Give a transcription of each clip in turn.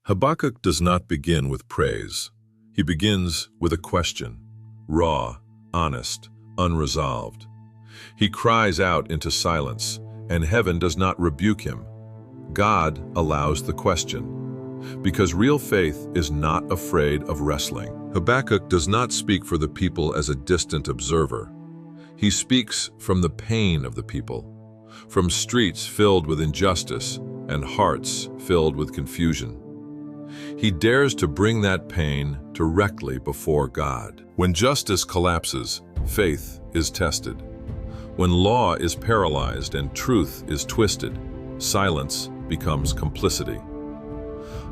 Habakkuk does not begin with praise. He begins with a question, raw, honest, unresolved. He cries out into silence, and heaven does not rebuke him. God allows the question, because real faith is not afraid of wrestling. Habakkuk does not speak for the people as a distant observer. He speaks from the pain of the people, from streets filled with injustice and hearts filled with confusion. He dares to bring that pain directly before God. When justice collapses, faith is tested. When law is paralyzed and truth is twisted, silence becomes complicity.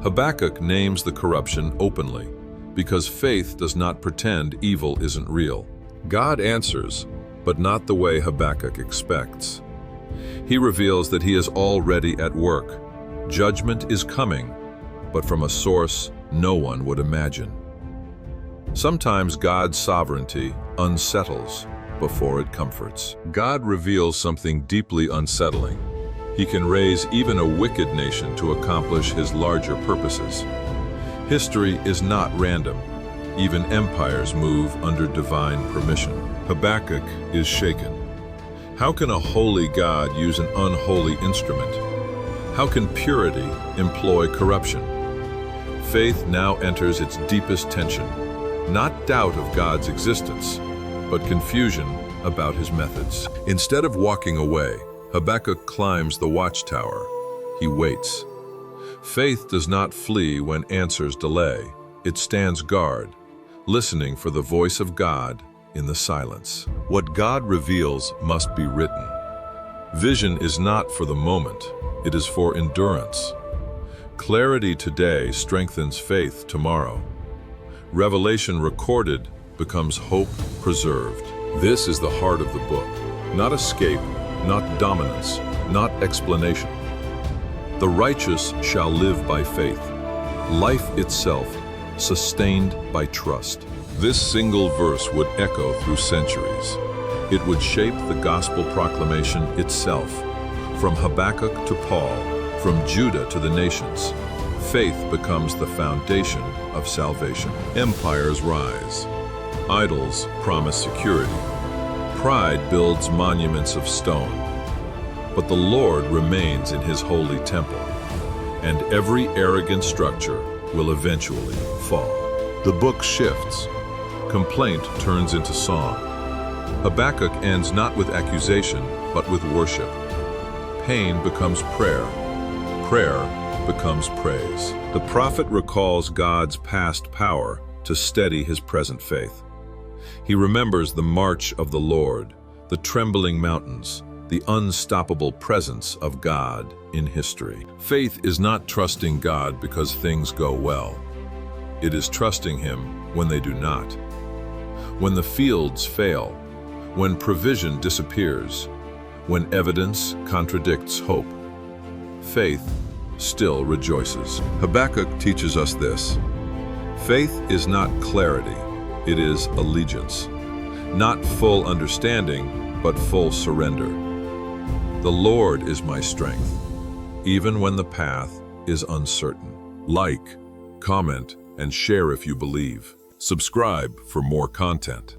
Habakkuk names the corruption openly, because faith does not pretend evil isn't real. God answers, but not the way Habakkuk expects. He reveals that he is already at work. Judgment is coming, but from a source no one would imagine. Sometimes God's sovereignty unsettles before it comforts. God reveals something deeply unsettling. He can raise even a wicked nation to accomplish his larger purposes. History is not random. Even empires move under divine permission. Habakkuk is shaken. How can a holy God use an unholy instrument? How can purity employ corruption? Faith now enters its deepest tension, not doubt of God's existence, but confusion about his methods. Instead of walking away, Habakkuk climbs the watchtower. He waits. Faith does not flee when answers delay. It stands guard, listening for the voice of God in the silence. What God reveals must be written. Vision is not for the moment, it is for endurance. Clarity today strengthens faith tomorrow. Revelation recorded becomes hope preserved. This is the heart of the book. Not escape, not dominance, not explanation. The righteous shall live by faith. Life itself, sustained by trust. This single verse would echo through centuries. It would shape the gospel proclamation itself. From Habakkuk to Paul, from Judah to the nations, faith becomes the foundation of salvation. Empires rise. Idols promise security. Pride builds monuments of stone. But the Lord remains in his holy temple, and every arrogant structure will eventually fall. The book shifts. Complaint turns into song. Habakkuk ends not with accusation, but with worship. Pain becomes prayer. Prayer becomes praise. The prophet recalls God's past power to steady his present faith. He remembers the march of the Lord, the trembling mountains, the unstoppable presence of God in history. Faith is not trusting God because things go well. It is trusting him when they do not. When the fields fail, when provision disappears, when evidence contradicts hope, faith still rejoices. Habakkuk teaches us this. Faith is not clarity, it is allegiance. Not full understanding, but full surrender. The Lord is my strength, even when the path is uncertain. Like, comment, and share if you believe. Subscribe for more content.